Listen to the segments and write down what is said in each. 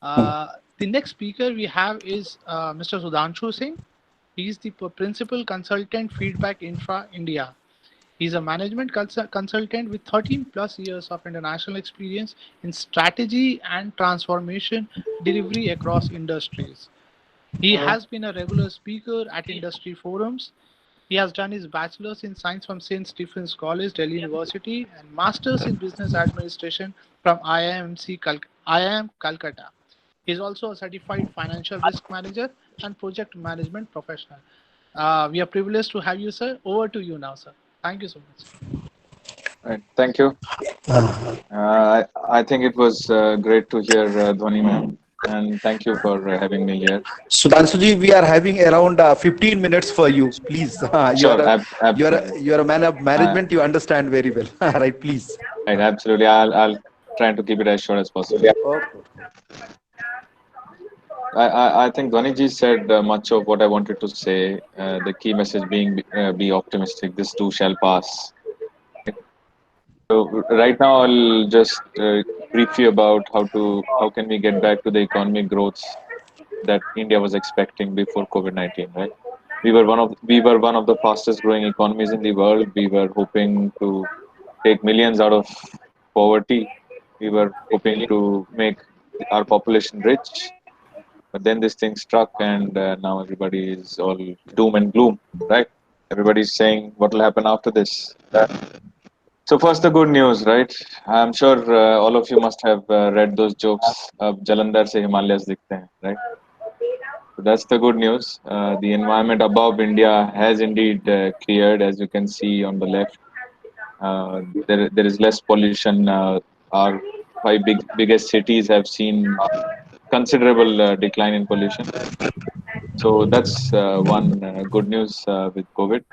The next speaker we have is Mr. Sudhanshu Singh. He is the principal consultant Feedback Infra India. He is a management consultant with 13 plus years of international experience in strategy and transformation delivery across industries. He has been a regular speaker at industry forums. He has done his bachelor's in science from St. Stephen's College, Delhi University, and master's in business administration from IIM Calcutta. He is also a certified financial risk manager and project management professional. We are privileged to have you, sir. Over to you now, sir. Thank you so much. Right. Thank you. I think it was great to hear Dhwani ma'am, and thank you for having me here. Sudhanshuji, we are having around 15 minutes for you. Please, Sure, absolutely. you are a man of Uh, management. You understand very well, right? Please. right, absolutely. I'll try to keep it as short as possible. Okay. I think Dhwani ji said much of what I wanted to say. The key message being be optimistic. This too shall pass. Right? So right now I'll just brief you about how can we get back to the economic growth that India was expecting before COVID-19. Right? We were one of the fastest growing economies in the world. We were hoping to take millions out of poverty. We were hoping to make our population rich. But then this thing struck, and now everybody is all doom and gloom, right? Everybody's saying what will happen after this. So first, the good news, right? I'm sure all of you must have read those jokes. Jalandhar se Himalayas dikhte hain, right? So that's the good news. The environment above India has indeed cleared, as you can see on the left. There is less pollution. Our five biggest cities have seen considerable decline in pollution. So that's one good news with COVID.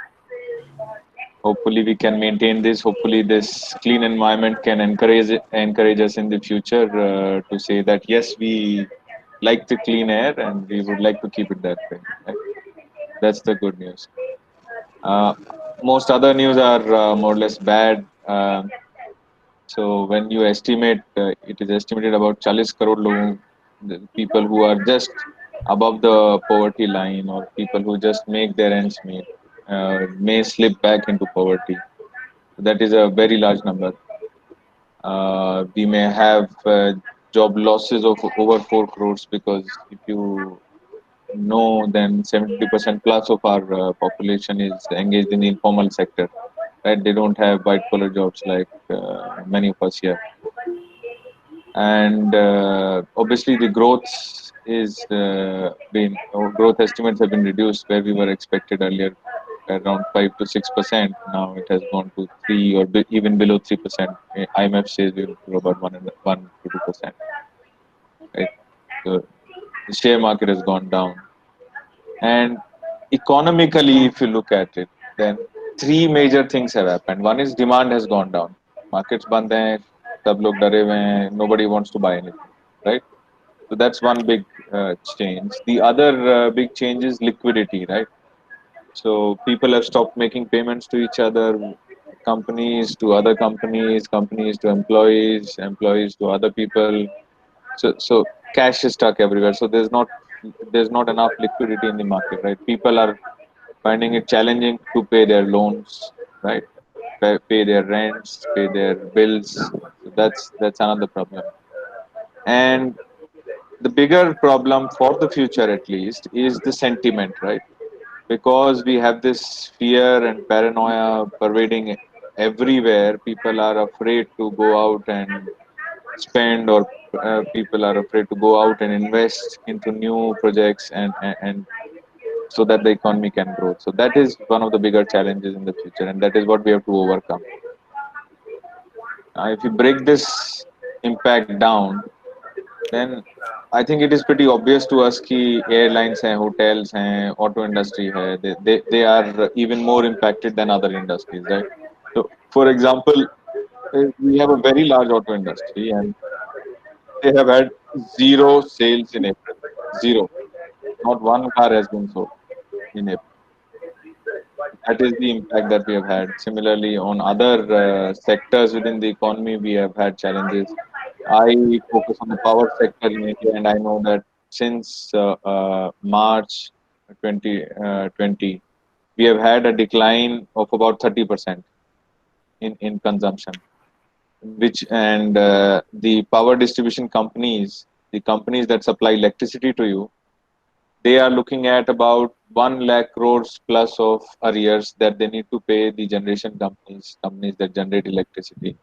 Hopefully, we can maintain this. Hopefully, this clean environment can encourage us in the future to say that yes, we like the clean air and we would like to keep it that way. Right? That's the good news. Uh, most other news are more or less bad. So when you estimate, it is estimated about 40 crore the people who are just above the poverty line or people who just make their ends meet may slip back into poverty. That is a very large number. We may have job losses of over 4 crores because if you know, then 70% plus of our population is engaged in the informal sector. Right? They don't have white collar jobs like many of us here. And obviously the growth estimates have been reduced where we were expected earlier around 5 to 6%. Now it has gone to 3 or even below 3%. IMF says we'll grow about 1 to 2%. Right? So the share market has gone down. And economically, if you look at it, then three major things have happened. One is demand has gone down. Markets band hain, sab log dare hue hain, nobody wants to buy anything, right? So that's one big change. The other big change is liquidity, right? So people have stopped making payments to each other, companies to other companies, companies to employees, employees to other people. So cash is stuck everywhere. So there's not enough liquidity in the market, right? People are finding it challenging to pay their loans, right? Pay their rents, pay their bills. So that's another problem. And the bigger problem for the future, at least, is the sentiment, right? Because we have this fear and paranoia pervading everywhere. People are afraid to go out and spend, or people are afraid to go out and invest into new projects and so that the economy can grow. So that is one of the bigger challenges in the future, and that is what we have to overcome. If you break this impact down, then I think it is pretty obvious to us कि airlines हैं, hotels हैं, auto industry है, they are even more impacted than other industries, right? So, for example, we have a very large auto industry, and they have had zero sales in April. Zero. Not one car has been sold in April. That is the impact that we have had. Similarly, on other sectors within the economy, we have had challenges. I focus on the power sector in India, and I know that since March 2020, we have had a decline of about 30% in consumption. Which and the power distribution companies, the companies that supply electricity to you, they are looking at about 1 lakh crores plus of arrears that they need to pay the generation companies that generate electricity,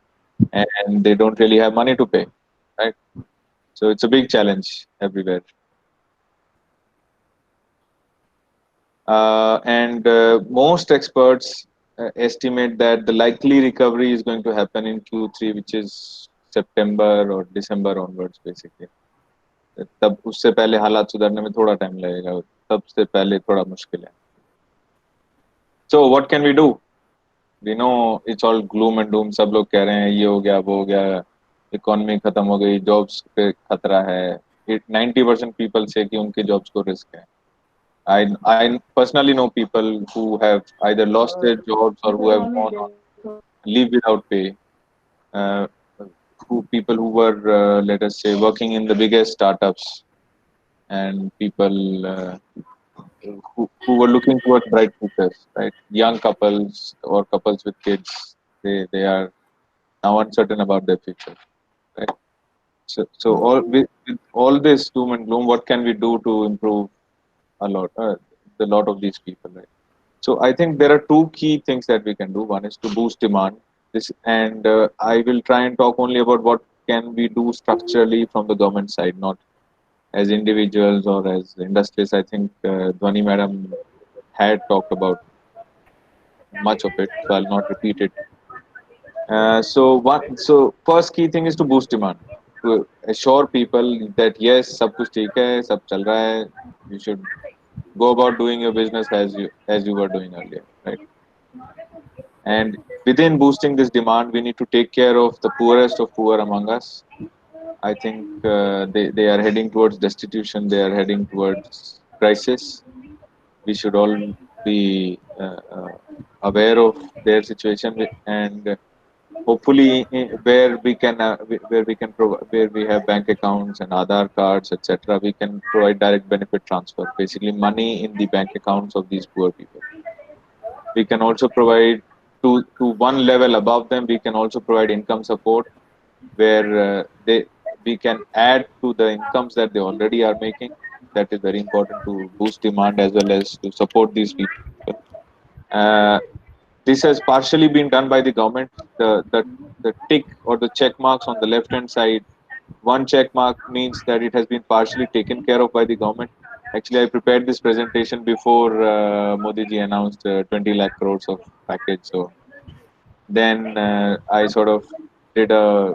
and they don't really have money to pay, right? So it's a big challenge everywhere. And most experts estimate that the likely recovery is going to happen in Q3, which is September or December onwards, basically. तब उससे पहले हालात सुधरने में थोड़ा time लगेगा, तब से पहले थोड़ा मुश्किल है. So what can we do? We know it's all gloom and doom. सब लोग कह रहे हैं ये हो गया वो हो गया, इकोनॉमी खत्म हो गई, जॉब्स पे खतरा है. 90% people say कि उनके जॉब्स को रिस्क है. I personally know people who have either lost their jobs or who have gone on leave without pay. Uh, people who were, let us say, working in the biggest startups, and people who were looking towards bright futures, right? Young couples or couples with kids, they are now uncertain about their future, right? So with all this doom and gloom, what can we do to improve a lot, the lot of these people, right? So I think there are two key things that we can do. One is to boost demand. This, and I will try and talk only about what can we do structurally from the government side, not as individuals or as industries. I think Dhwani Madam had talked about much of it, so I'll not repeat it. So first key thing is to boost demand, to assure people that yes, सब कुछ ठीक है, सब चल रहा है. You should go about doing your business as you were doing earlier, right? And within boosting this demand, we need to take care of the poorest of poor among us. I think they are heading towards destitution. They are heading towards crisis. We should all be aware of their situation, and hopefully where we can provide, where we have bank accounts and Aadhaar cards, etc., we can provide direct benefit transfer, basically money in the bank accounts of these poor people. We can also provide to one level above them, we can also provide income support, where we can add to the incomes that they already are making. That is very important to boost demand as well as to support these people. uh, this has partially been done by the government. The tick or the check marks on the left hand side, one check mark means that it has been partially taken care of by the government. Actually, I prepared this presentation before Modi ji announced 20 lakh crores of package. So then I sort of did a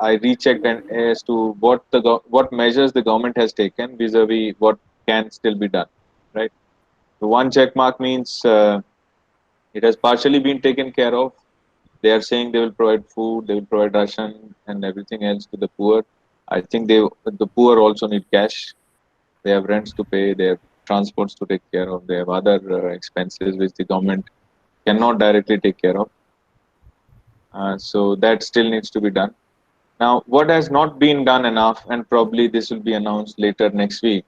I rechecked and as to what measures the government has taken vis-a-vis what can still be done, right? So one check mark means it has partially been taken care of. They are saying they will provide food, they will provide ration and everything else to the poor. I think the poor also need cash. They have rents to pay, they have transports to take care of, they have other expenses which the government cannot directly take care of. So that still needs to be done. Now, what has not been done enough, and probably this will be announced later next week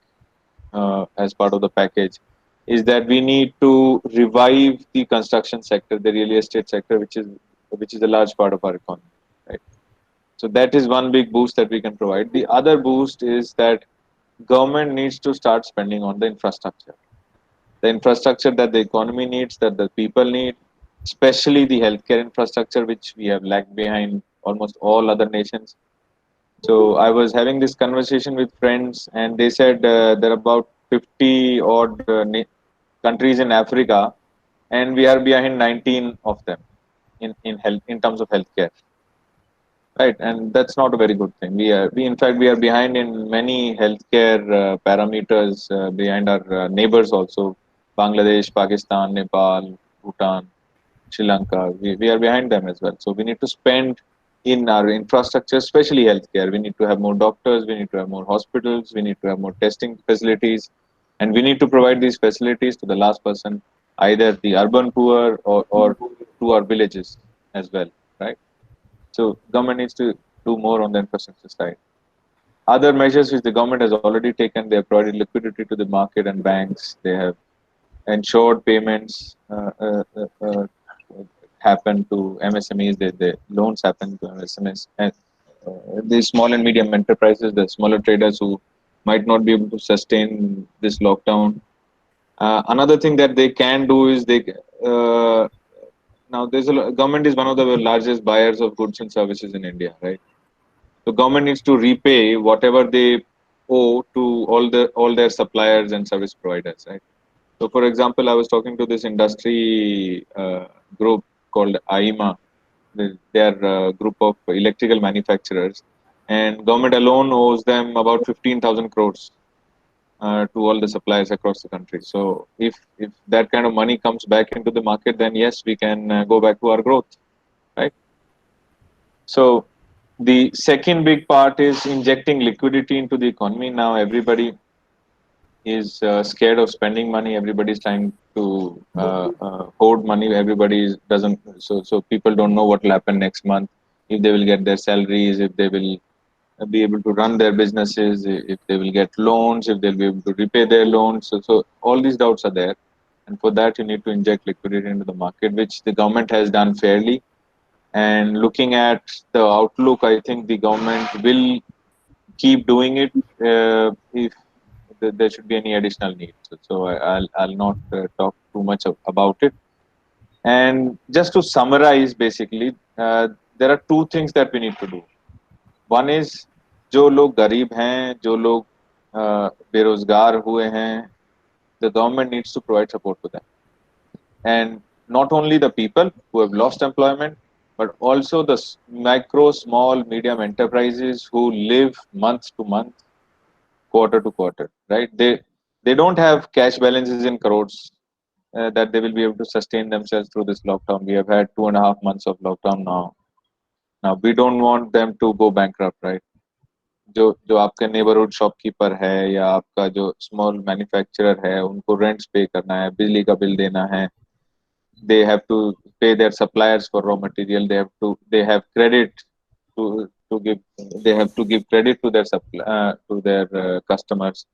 as part of the package, is that we need to revive the construction sector, the real estate sector, which is a large part of our economy. Right. So that is one big boost that we can provide. The other boost is that government needs to start spending on the infrastructure that the economy needs, that the people need, especially the healthcare infrastructure, which we have lagged behind almost all other nations. So I was having this conversation with friends, and they said there are about 50 odd countries in Africa, and we are behind 19 of them in health, in terms of healthcare. Right, and that's not a very good thing. We in fact we are behind in many healthcare parameters, behind our neighbors also, Bangladesh, Pakistan, Nepal, Bhutan, Sri Lanka. We are behind them as well. So we need to spend in our infrastructure, especially healthcare. We need to have more doctors. We need to have more hospitals. We need to have more testing facilities, and we need to provide these facilities to the last person, either the urban poor or to our villages as well. Right. So government needs to do more on the infrastructure side. Other measures which the government has already taken, they have provided liquidity to the market and banks. They have ensured payments happen to MSMEs. The loans happen to MSMEs and the small and medium enterprises, the smaller traders who might not be able to sustain this lockdown. Another thing that they can do is uh, now government is one of the largest buyers of goods and services in India, right? So government needs to repay whatever they owe to all their suppliers and service providers, right? So, for example, I was talking to this industry group called AIMA. They are a group of electrical manufacturers, and government alone owes them about 15,000 crores to all the suppliers across the country. So, if that kind of money comes back into the market, then yes, we can go back to our growth, right? So, the second big part is injecting liquidity into the economy. Now, everybody is scared of spending money. Everybody's trying to hoard money. Everybody doesn't. So people don't know what will happen next month, if they will get their salaries, if they will be able to run their businesses, if they will get loans, if they'll be able to repay their loans. So all these doubts are there, and for that you need to inject liquidity into the market, which the government has done fairly. And looking at the outlook, I think the government will keep doing it if there should be any additional needs. So I'll not talk too much about it. And just to summarize, basically, there are two things that we need to do. One is जो लोग गरीब हैं, जो लोग बेरोजगार हुए हैं, the government needs to provide support to them. And not only the people who have lost employment, but also the micro, small, medium enterprises who live month to month, quarter to quarter, right? They don't have cash balances in crores that they will be able to sustain themselves through this lockdown. We have had 2.5 months of lockdown now. Now we don't want them to go bankrupt, right? जो जो आपका neighbourhood shopkeeper है या आपका जो small manufacturer है, उनको rents पे करना है, बिजली का बिल देना है, they have to pay their suppliers for raw material, they have credit to give, they have to give credit to their to their customers.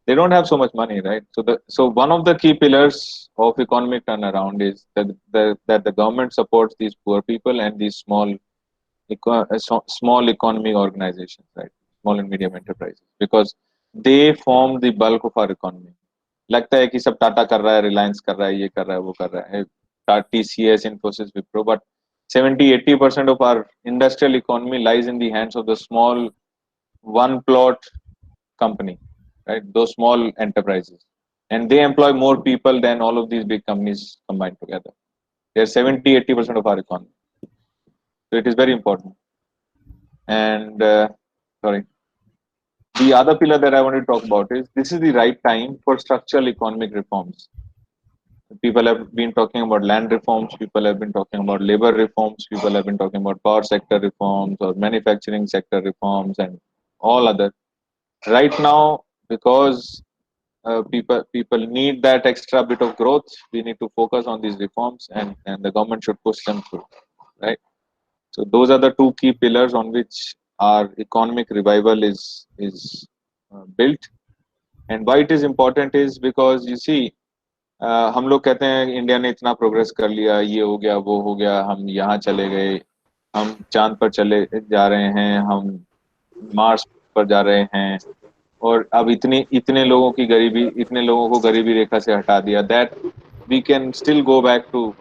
They don't have so much money, right? So one of the key pillars of economic turnaround is that the government supports these poor people and these small economic organizations, right? Small and medium enterprises, because they form the bulk of our economy. लगता है कि सब टाटा कर रहा है, रिलायंस कर रहा है, ये कर रहा है, वो कर रहा है, TCS, Infosys, Wipro, but 70-80% of our industrial economy lies in the hands of the small one plot company, right? Those small enterprises, and they employ more people than all of these big companies combined together. They're 70-80% of our economy, so it is very important. And sorry, the other pillar that I want to talk about is this is the right time for structural economic reforms. People have been talking about land reforms, people have been talking about labor reforms, people have been talking about power sector reforms or manufacturing sector reforms and all other. Right now, because people need that extra bit of growth, we need to focus on these reforms, and the government should push them through, right? So those are the two key pillars on which our economic revival is built. And why it is important is because you see, हम लोग कहते हैं India ने इतना progress कर लिया, ये हो गया, वो हो गया, हम यहाँ चले गए, हम चांद पर चले जा रहे हैं, हम मार्स पर जा रहे हैं, और अब इतने लोगों की गरीबी, इतने लोगों को गरीबी रेखा से हटा दिया, that we can still go back to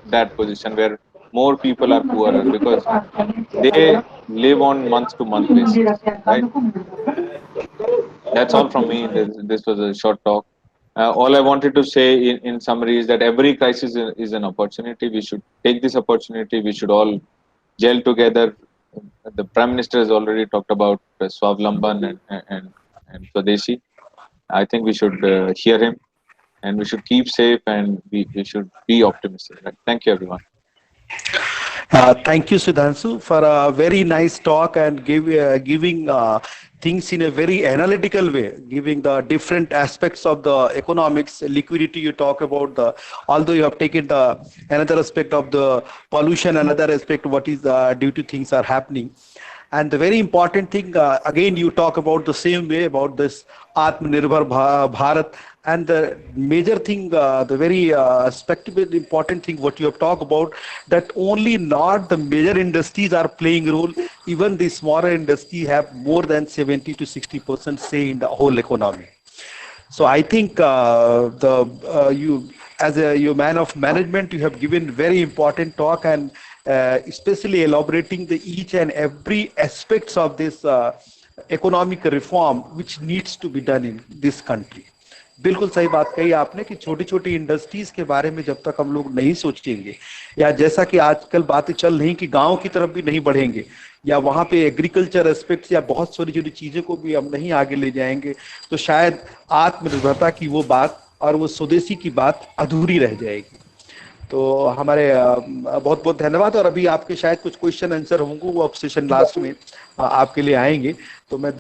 that position where more people are poorer because they live on month to month basis, right? That's all from me. This was a short talk. All I wanted to say in summary is that every crisis is an opportunity. We should take this opportunity. We should all gel together. The Prime Minister has already talked about Swavlamban and Swadeshi. I think we should hear him, and we should keep safe, and we should be optimistic. Right? Thank you, everyone. Thank you, Sudhanshu, for a very nice talk and giving things in a very analytical way, giving the different aspects of the economics, liquidity. You talk about the, although you have taken the another aspect of the pollution, another aspect what is due to things are happening. And the very important thing, again, you talk about the same way about this Atmanirbhar Bharat. And the major thing, the very spectacular important thing, what you have talked about, that only not the major industries are playing role, even the smaller industry have more than 70 to 60% say in the whole economy. So I think the you as a you man of management, you have given very important talk and especially elaborating the each and every aspects of this economic reform which needs to be done in this country. बिल्कुल सही बात कही आपने कि छोटी छोटी industries के बारे में जब तक हम लोग नहीं सोचेंगे, या जैसा कि आजकल बातें चल रही कि गांव की तरफ भी नहीं बढ़ेंगे, या वहां पे एग्रीकल्चर एस्पेक्ट्स या बहुत छोटी छोटी चीजें को भी हम नहीं आगे ले जाएंगे, तो शायद आत्मनिर्भरता की वो बात और वो स्वदेशी की बात अधूरी रह जाएगी। तो हमारे बहुत बहुत धन्यवाद। और अभी आपके शायद कुछ क्वेश्चन आंसर होंगे, वो अब सेशन लास्ट में आपके लिए आएंगे। तो मैं